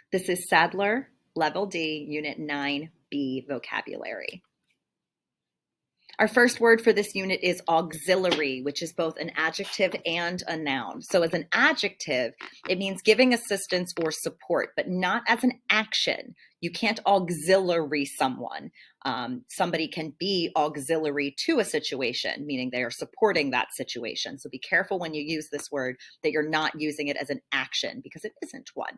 This is Sadlier, Level D, Unit 9B, Vocabulary. Our first word for this unit is auxiliary, which is both an adjective and a noun. So as an adjective, it means giving assistance or support, but not as an action. You can't auxiliary someone. Somebody can be auxiliary to a situation, meaning they are supporting that situation. So be careful when you use this word that you're not using it as an action because it isn't one.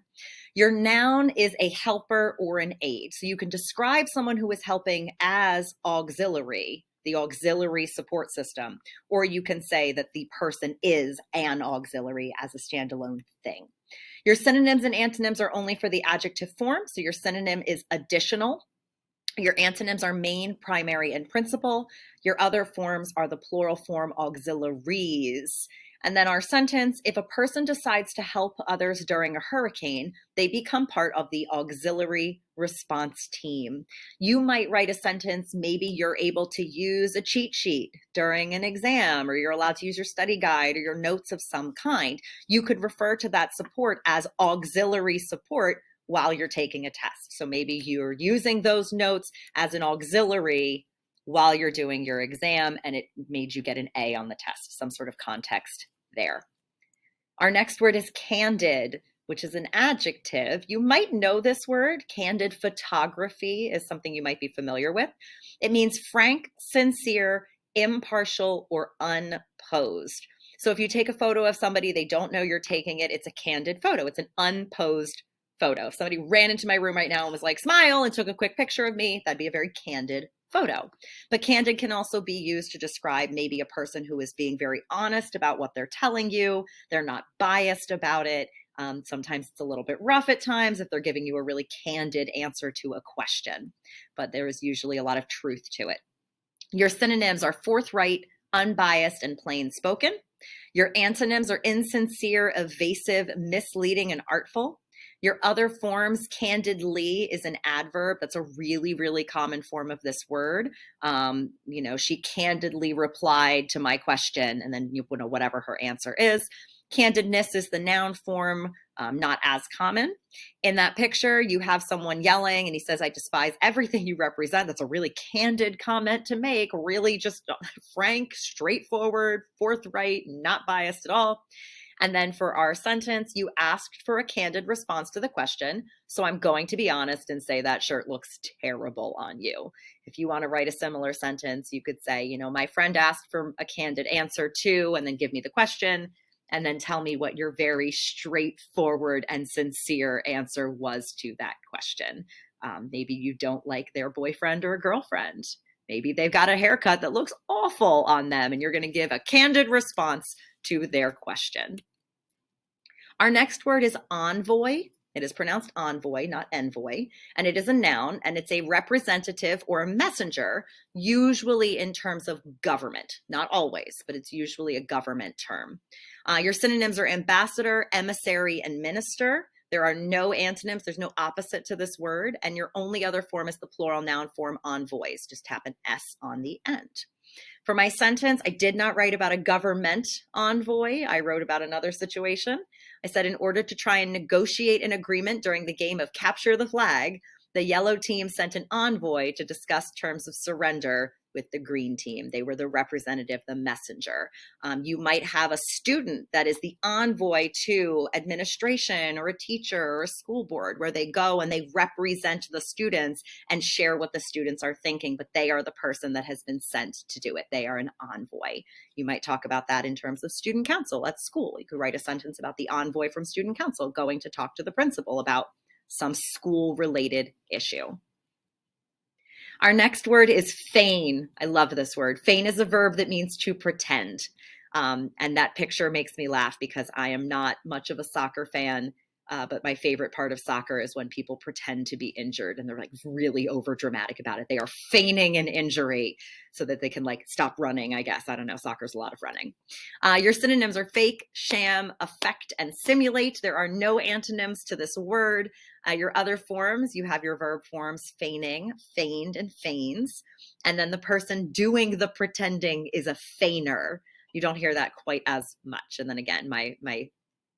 Your noun is a helper or an aid. So you can describe someone who is helping as auxiliary, the auxiliary support system, or you can say that the person is an auxiliary as a standalone thing. Your synonyms and antonyms are only for the adjective form. So your synonym is additional. Your antonyms are main, primary, and principal. Your other forms are the plural form auxiliaries. And then our sentence, if a person decides to help others during a hurricane, they become part of the auxiliary response team. You might write a sentence, maybe you're able to use a cheat sheet during an exam, or you're allowed to use your study guide or your notes of some kind. You could refer to that support as auxiliary support while you're taking a test. So maybe you're using those notes as an auxiliary while you're doing your exam and it made you get an A on the test, some sort of context there. Our next word is candid, which is an adjective. You might know this word. Candid photography is something you might be familiar with. It means frank, sincere, impartial, or unposed. So if you take a photo of somebody, they don't know you're taking it, it's a candid photo. It's an unposed photo. If somebody ran into my room right now and was like, smile, and took a quick picture of me, that'd be a very candid photo. But candid can also be used to describe maybe a person who is being very honest about what they're telling you. They're not biased about it. Sometimes it's a little bit rough at times if they're giving you a really candid answer to a question, but there is usually a lot of truth to it. Your synonyms are forthright, unbiased, and plain spoken. Your antonyms are insincere, evasive, misleading, and artful. Your other forms, candidly is an adverb. That's a really, really common form of this word. She candidly replied to my question, and then whatever her answer is. Candidness is the noun form, not as common. In that picture, you have someone yelling and he says, I despise everything you represent. That's a really candid comment to make, really just frank, straightforward, forthright, not biased at all. And then for our sentence, you asked for a candid response to the question. So I'm going to be honest and say that shirt looks terrible on you. If you want to write a similar sentence, you could say, my friend asked for a candid answer too, and then give me the question, and then tell me what your very straightforward and sincere answer was to that question. Maybe you don't like their boyfriend or girlfriend. Maybe they've got a haircut that looks awful on them, and you're going to give a candid response to their question. Our next word is envoy. It is pronounced envoy, not envoy, and it is a noun, and it's a representative or a messenger, usually in terms of government. Not always, but it's usually a government term. Your synonyms are ambassador, emissary, and minister. There are no antonyms. There's no opposite to this word, and your only other form is the plural noun form envoys. Just tap an S on the end. For my sentence, I did not write about a government envoy. I wrote about another situation. I said, in order to try and negotiate an agreement during the game of Capture the Flag, the yellow team sent an envoy to discuss terms of surrender with the green team. They were the representative, the messenger. You might have a student that is the envoy to administration or a teacher or a school board, where they go and they represent the students and share what the students are thinking, but they are the person that has been sent to do it. They are an envoy. You might talk about that in terms of student council at school. You could write a sentence about the envoy from student council going to talk to the principal about some school-related issue. Our next word is feign. I love this word. Feign is a verb that means to pretend. And that picture makes me laugh because I am not much of a soccer fan, but my favorite part of soccer is when people pretend to be injured and they're like really over dramatic about it. They are feigning an injury so that they can stop running, I guess. I don't know. Soccer's a lot of running. Your synonyms are fake, sham, affect, and simulate. There are no antonyms to this word. Your other forms, you have your verb forms, feigning, feigned, and feigns. And then the person doing the pretending is a feigner. You don't hear that quite as much. And then again, my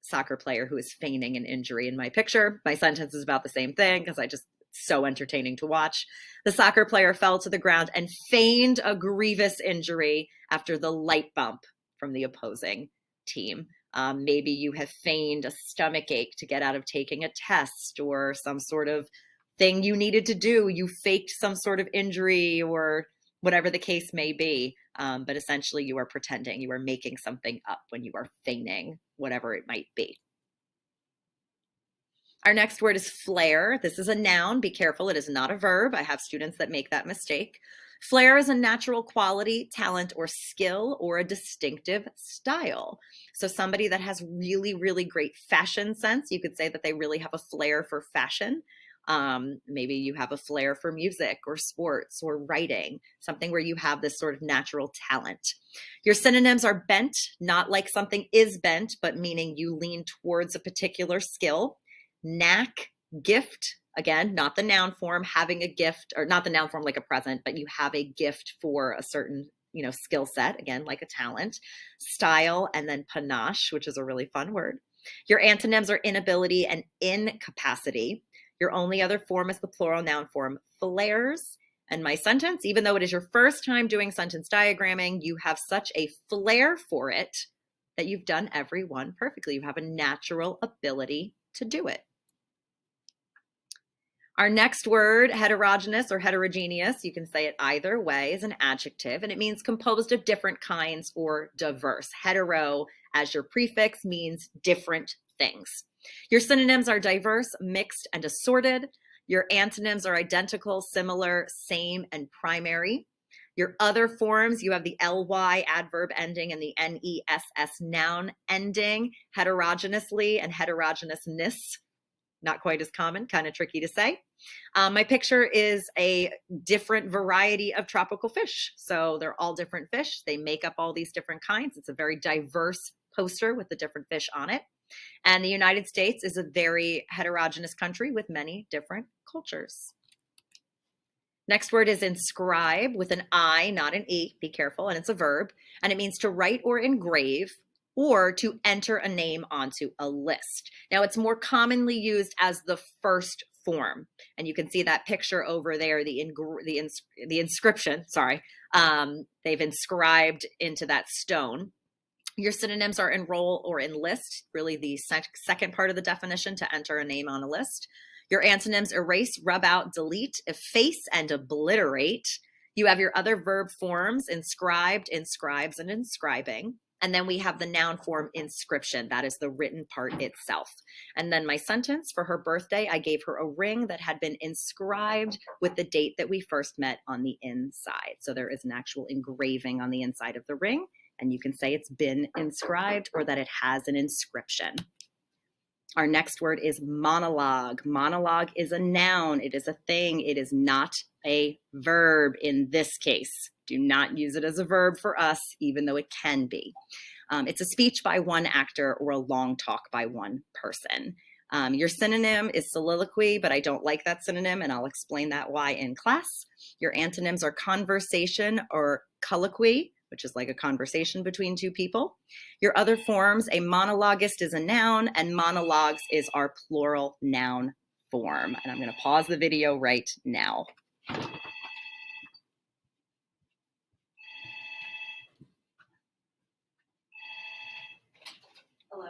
soccer player who is feigning an injury in my picture. My sentence is about the same thing because so entertaining to watch. The soccer player fell to the ground and feigned a grievous injury after the light bump from the opposing team. Maybe you have feigned a stomach ache to get out of taking a test or some sort of thing you needed to do. You faked some sort of injury or whatever the case may be. But essentially you are pretending, you are making something up when you are feigning whatever it might be. Our next word is flair. This is a noun. Be careful. It is not a verb. I have students that make that mistake. Flair is a natural quality, talent, or skill, or a distinctive style. So somebody that has really, really great fashion sense, you could say that they really have a flair for fashion. Maybe you have a flair for music or sports or writing, something where you have this sort of natural talent. Your synonyms are bent, not like something is bent, but meaning you lean towards a particular skill. Knack, gift, again, not the noun form, having a gift, or not the noun form like a present, but you have a gift for a certain, skill set, again, like a talent. Style, and then panache, which is a really fun word. Your antonyms are inability and incapacity. Your only other form is the plural noun form, flairs. And my sentence, even though it is your first time doing sentence diagramming, you have such a flair for it that you've done every one perfectly. You have a natural ability to do it. Our next word, heterogeneous or heterogeneous, you can say it either way, is an adjective, and it means composed of different kinds or diverse. Hetero, as your prefix, means different things. Your synonyms are diverse, mixed, and assorted. Your antonyms are identical, similar, same, and primary. Your other forms, you have the ly adverb ending and the ness noun ending, heterogeneously and heterogeneousness. Not quite as common, kind of tricky to say. My picture is a different variety of tropical fish. So they're all different fish. They make up all these different kinds. It's a very diverse poster with the different fish on it. And the United States is a very heterogeneous country with many different cultures. Next word is inscribe with an I, not an E. Be careful. And it's a verb. And it means to write or engrave, or to enter a name onto a list. Now, it's more commonly used as the first form. And you can see that picture over there, the inscription, they've inscribed into that stone. Your synonyms are enroll or enlist, really the second part of the definition, to enter a name on a list. Your antonyms erase, rub out, delete, efface, and obliterate. You have your other verb forms, inscribed, inscribes, and inscribing. And then we have the noun form inscription. That is the written part itself. And then my sentence, for her birthday, I gave her a ring that had been inscribed with the date that we first met on the inside. So there is an actual engraving on the inside of the ring. And you can say it's been inscribed or that it has an inscription. Our next word is monologue. Monologue is a noun. It is a thing. It is not a verb in this case. Do not use it as a verb for us, even though it can be. It's a speech by one actor or a long talk by one person. Your synonym is soliloquy, but I don't like that synonym, and I'll explain that why in class. Your antonyms are conversation or colloquy, which is like a conversation between two people. Your other forms, a monologuist is a noun, and monologues is our plural noun form. And I'm going to pause the video right now. Hello.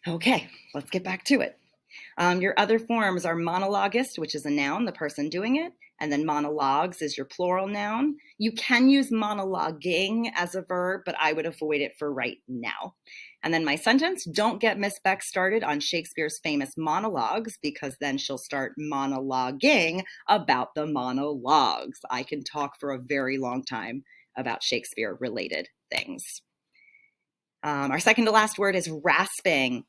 Okay, let's get back to it. Your other forms are monologuist, which is a noun, the person doing it, and then monologues is your plural noun. You can use monologuing as a verb, but I would avoid it for right now. And then my sentence, don't get Miss Beck started on Shakespeare's famous monologues, because then she'll start monologuing about the monologues. I can talk for a very long time about Shakespeare-related things. Our second to last word is rasping.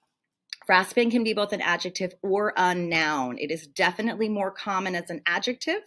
Rasping can be both an adjective or a noun. It is definitely more common as an adjective,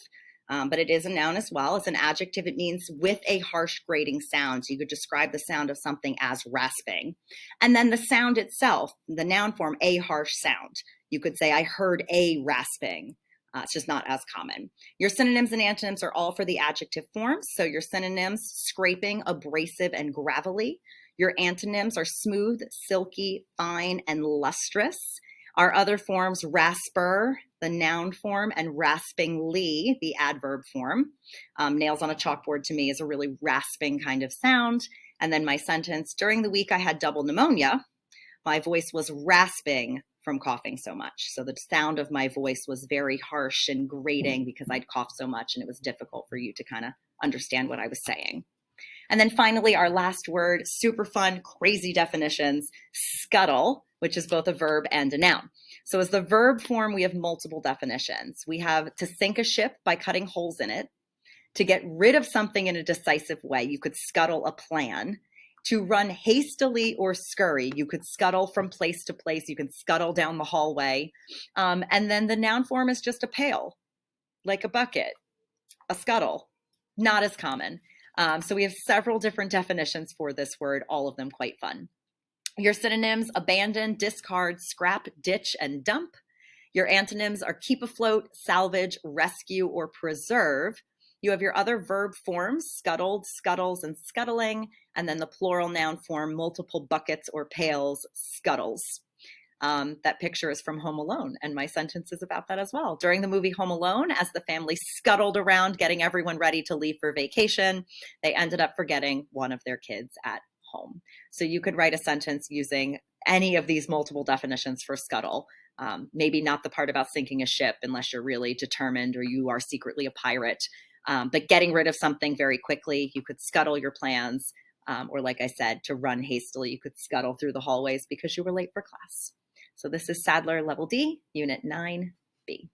but it is a noun as well. As an adjective, it means with a harsh grating sound. So you could describe the sound of something as rasping. And then the sound itself, the noun form, a harsh sound. You could say, I heard a rasping. It's just not as common. Your synonyms and antonyms are all for the adjective forms. So your synonyms, scraping, abrasive, and gravelly. Your antonyms are smooth, silky, fine, and lustrous. Our other forms, rasper, the noun form, and raspingly, the adverb form. Nails on a chalkboard to me is a really rasping kind of sound. And then my sentence, during the week I had double pneumonia. My voice was rasping from coughing so much. So the sound of my voice was very harsh and grating because I'd coughed so much and it was difficult for you to kind of understand what I was saying. And then finally, our last word, super fun, crazy definitions, scuttle, which is both a verb and a noun. So as the verb form, we have multiple definitions. We have to sink a ship by cutting holes in it, to get rid of something in a decisive way. You could scuttle a plan. To run hastily or scurry, you could scuttle from place to place. You can scuttle down the hallway. And then the noun form is just a pail, like a bucket, a scuttle, not as common. So we have several different definitions for this word, all of them quite fun. Your synonyms, abandon, discard, scrap, ditch, and dump. Your antonyms are keep afloat, salvage, rescue, or preserve. You have your other verb forms, scuttled, scuttles, and scuttling, and then the plural noun form, multiple buckets or pails, scuttles. That picture is from Home Alone, and my sentence is about that as well. During the movie Home Alone, as the family scuttled around getting everyone ready to leave for vacation, they ended up forgetting one of their kids at home. So you could write a sentence using any of these multiple definitions for scuttle. Maybe not the part about sinking a ship unless you're really determined or you are secretly a pirate. But getting rid of something very quickly, you could scuttle your plans, or like I said, to run hastily, you could scuttle through the hallways because you were late for class. So this is Sadlier Level D, Unit 9B.